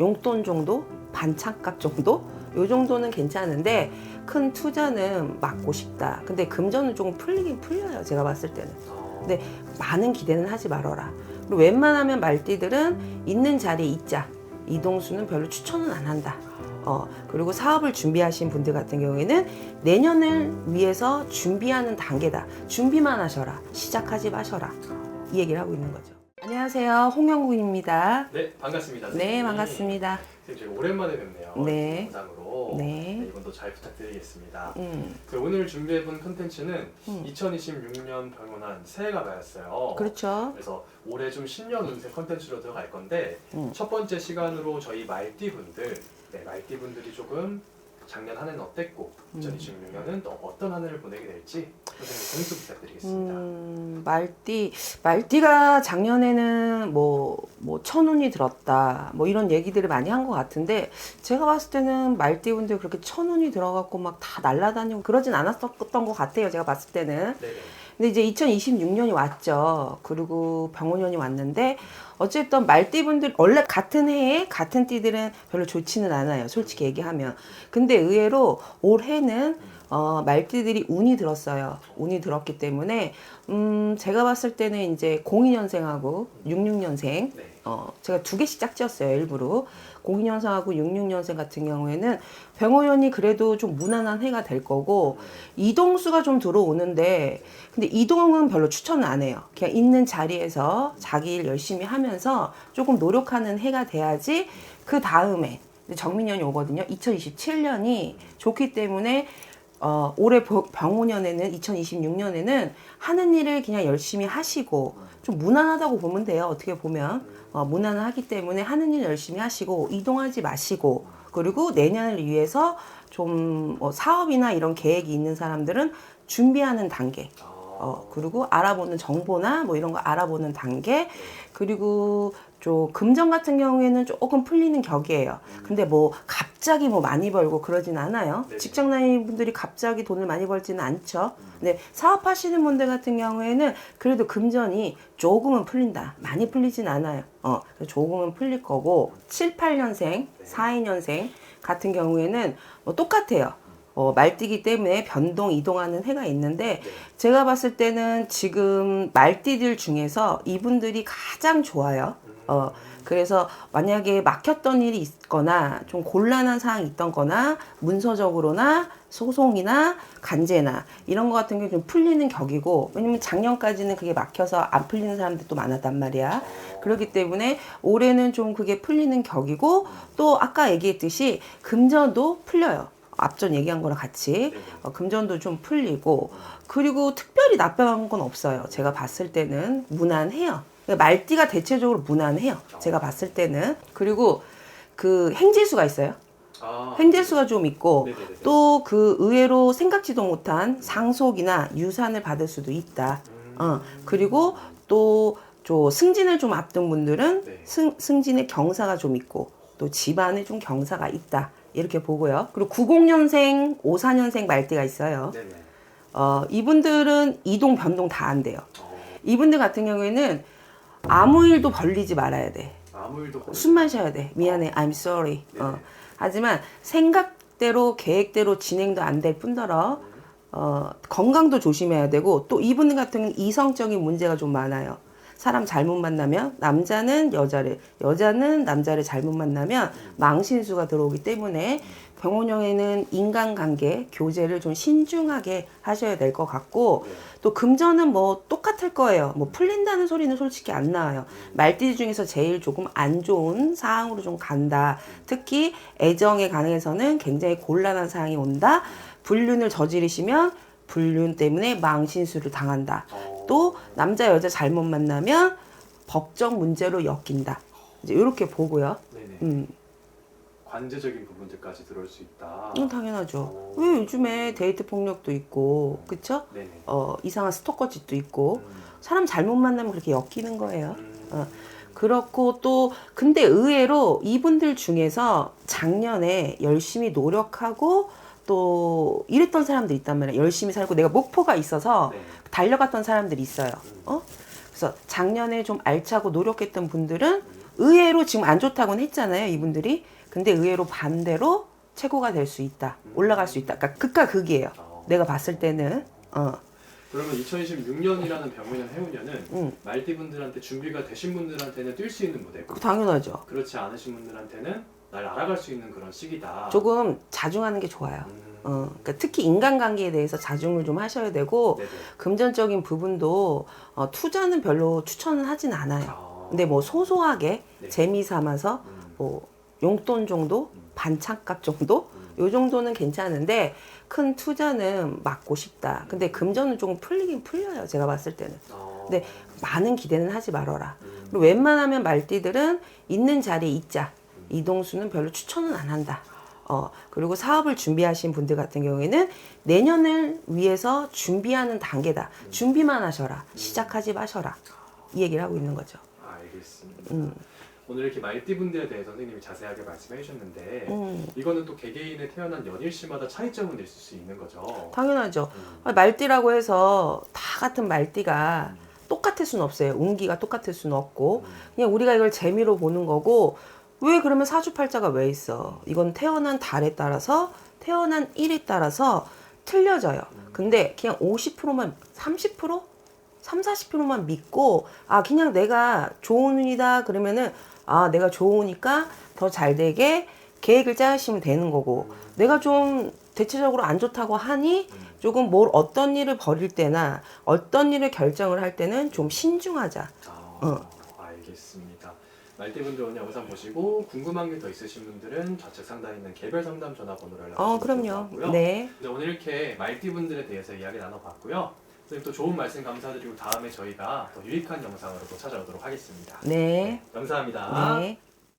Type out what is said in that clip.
용돈 정도? 반찬값 정도? 요 정도는 괜찮은데 큰 투자는 막고 싶다. 근데 금전은 조금 풀리긴 풀려요. 제가 봤을 때는. 근데 많은 기대는 하지 말아라. 그리고 웬만하면 말띠들은 있는 자리에 있자. 이동수는 별로 추천은 안 한다. 그리고 사업을 준비하신 분들 같은 경우에는 내년을 위해서 준비하는 단계다. 준비만 하셔라. 시작하지 마셔라. 이 얘기를 하고 있는 거죠. 안녕하세요. 홍영국입니다. 네, 반갑습니다. 네, 선생님. 반갑습니다. 선생님, 저희가 오랜만에 뵙네요. 네. 영상으로. 네. 이번도 잘 부탁드리겠습니다. 음, 오늘 준비해본 콘텐츠는 2026년 병원한 새해가 맞았어요. 그렇죠. 그래서 올해 좀 신년 운세 콘텐츠로 들어갈 건데 음. 첫 번째 시간으로 저희 말띠분들, 말띠분들이 조금 작년 한 해는 어땠고 2026년은 또 어떤 한 해를 보내게 될지 선생님 공수 부탁드리겠습니다. 말띠가 작년에는 뭐 천운이 들었다 뭐 이런 얘기들을 많이 한 것 같은데 제가 봤을 때는 말띠분들 그렇게 천운이 들어갖고 막 다 날아다니고 그러진 않았었던 것 같아요. 제가 봤을 때는. 네. 근데 이제 2026년이 왔죠. 그리고 병오년이 왔는데 어쨌든 말띠분들 원래 같은 해에 같은 띠들은 별로 좋지는 않아요. 솔직히 얘기하면. 근데 의외로 올해는 말띠들이 운이 들었어요. 운이 들었기 때문에 제가 봤을 때는 이제 02년생하고 66년생 네. 제가 두 개씩 짝지었어요. 일부러. 02년생하고 66년생 같은 경우에는 병오년이 그래도 좀 무난한 해가 될 거고 이동수가 좀 들어오는데 근데 이동은 별로 추천은 안 해요. 그냥 있는 자리에서 자기 일 열심히 하면서 조금 노력하는 해가 돼야지 그 다음에 정민년이 오거든요. 2027년이 좋기 때문에 올해 병오년에는 2026년에는 하는 일을 그냥 열심히 하시고 좀 무난하다고 보면 돼요. 어떻게 보면 무난하기 때문에 하는 일 열심히 하시고 이동하지 마시고 그리고 내년을 위해서 좀 사업이나 이런 계획이 있는 사람들은 준비하는 단계 그리고 알아보는 정보나 뭐 이런 거 알아보는 단계 그리고 좀 금전 같은 경우에는 조금 풀리는 격이에요. 근데 뭐 갑자기 뭐 많이 벌고 그러진 않아요. 직장 다니는 분들이 갑자기 돈을 많이 벌지는 않죠. 근데 사업하시는 분들 같은 경우에는 그래도 금전이 조금은 풀린다. 많이 풀리진 않아요. 조금은 풀릴 거고 7, 8년생, 4, 2년생 같은 경우에는 뭐 똑같아요. 말띠기 때문에 변동, 이동하는 해가 있는데 제가 봤을 때는 지금 말띠들 중에서 이분들이 가장 좋아요. 그래서 만약에 막혔던 일이 있거나 좀 곤란한 사항이 있던 거나 문서적으로나 소송이나 간제나 이런 거 같은 게 좀 풀리는 격이고 왜냐면 작년까지는 그게 막혀서 안 풀리는 사람들도 많았단 말이야. 그렇기 때문에 올해는 좀 그게 풀리는 격이고 또 아까 얘기했듯이 금전도 풀려요. 앞전 얘기한 거랑 같이 금전도 좀 풀리고 그리고 특별히 나쁜 건 없어요. 제가 봤을 때는 무난해요. 말띠가 대체적으로 무난해요. 제가 봤을 때는. 그리고 그 행재수가 있어요. 행재수가 좀 있고 또 그 의외로 생각지도 못한 상속이나 유산을 받을 수도 있다. 그리고 또 승진을 좀 앞둔 분들은 승진의 경사가 좀 있고 또 집안에 좀 경사가 있다. 이렇게 보고요. 그리고 90년생, 54년생 말띠가 있어요. 이분들은 이동, 변동 다 안 돼요. 이분들 같은 경우에는 아무 일도 벌리지 말아야 돼. 숨만 쉬어야 돼. 미안해. I'm sorry. 하지만 생각대로, 계획대로 진행도 안 될 뿐더러 건강도 조심해야 되고 또 이분 같은 경우는 이성적인 문제가 좀 많아요. 사람 잘못 만나면 남자는 여자를 여자는 남자를 잘못 만나면 망신수가 들어오기 때문에 병원형에는 인간관계 교제를 좀 신중하게 하셔야 될 것 같고 또 금전은 뭐 똑같을 거예요. 뭐 풀린다는 소리는 솔직히 안 나와요. 말띠 중에서 제일 조금 안 좋은 사항으로 좀 간다. 특히 애정에 관해서는 굉장히 곤란한 사항이 온다. 불륜을 저지르시면 불륜 때문에 망신수를 당한다. 또 남자 여자 잘못 만나면 법적 문제로 엮인다. 이제 이렇게 보고요. 관제적인 부분들까지 들어올 수 있다. 당연하죠. 왜 요즘에 데이트 폭력도 있고, 그쵸? 이상한 스토커 짓도 있고, 사람 잘못 만나면 그렇게 엮이는 거예요. 그렇고 또 근데 의외로 이분들 중에서 작년에 열심히 노력하고 또 이랬던 사람들 있단 말이에요. 열심히 살고 내가 목표가 있어서 달려갔던 사람들이 있어요. 그래서 작년에 좀 알차고 노력했던 분들은 의외로 지금 안 좋다고는 했잖아요, 이분들이. 근데 의외로 반대로 최고가 될 수 있다. 올라갈 수 있다. 그러니까 극과 극이에요. 내가 봤을 때는. 그러면 2026년이라는 병원년 해운년은 말띠분들한테 준비가 되신 분들한테는 뛸 수 있는 무대고 당연하죠. 그렇지 않으신 분들한테는 날 알아갈 수 있는 그런 시기다. 조금 자중하는 게 좋아요. 그러니까 특히 인간관계에 대해서 자중을 좀 하셔야 되고 네네. 금전적인 부분도 투자는 별로 추천은 하진 않아요. 근데 뭐 소소하게 네. 재미 삼아서 뭐 용돈 정도, 반찬값 정도, 요 정도는 괜찮은데 큰 투자는 막고 싶다. 근데 금전은 조금 풀리긴 풀려요. 제가 봤을 때는. 근데 많은 기대는 하지 말아라. 그리고 웬만하면 말띠들은 있는 자리에 있자. 이동수는 별로 추천은 안 한다. 그리고 사업을 준비하신 분들 같은 경우에는 내년을 위해서 준비하는 단계다. 준비만 하셔라. 시작하지 마셔라. 이 얘기를 하고 있는 거죠. 알겠습니다. 오늘 이렇게 말띠분들에 대해 선생님이 자세하게 말씀해 주셨는데 이거는 또 개개인의 태어난 연일시마다 차이점은 있을 수 있는 거죠. 당연하죠. 말띠라고 해서 다 같은 말띠가 똑같을 수는 없어요. 운기가 똑같을 수는 없고 그냥 우리가 이걸 재미로 보는 거고 왜 그러면 사주팔자가 왜 있어? 이건 태어난 달에 따라서 태어난 일에 따라서 틀려져요. 근데 그냥 50%만 30%? 3, 40%만 믿고 그냥 내가 좋은 운이다 그러면은 내가 좋으니까 더 잘 되게 계획을 짜시면 되는 거고 내가 좀 대체적으로 안 좋다고 하니 조금 어떤 일을 벌일 때나 어떤 일을 결정을 할 때는 좀 신중하자. 알겠습니다. 말띠분들 오늘 영상 보시고 궁금한 게 더 있으신 분들은 좌측 상단에 있는 개별 상담 전화번호로 연락 주시면 좋을 것 그럼요. 같고요. 네. 네, 오늘 이렇게 말띠분들에 대해서 이야기 나눠봤고요. 선생님 또 좋은 말씀 감사드리고 다음에 저희가 더 유익한 영상으로 또 찾아오도록 하겠습니다. 네. 감사합니다. 네.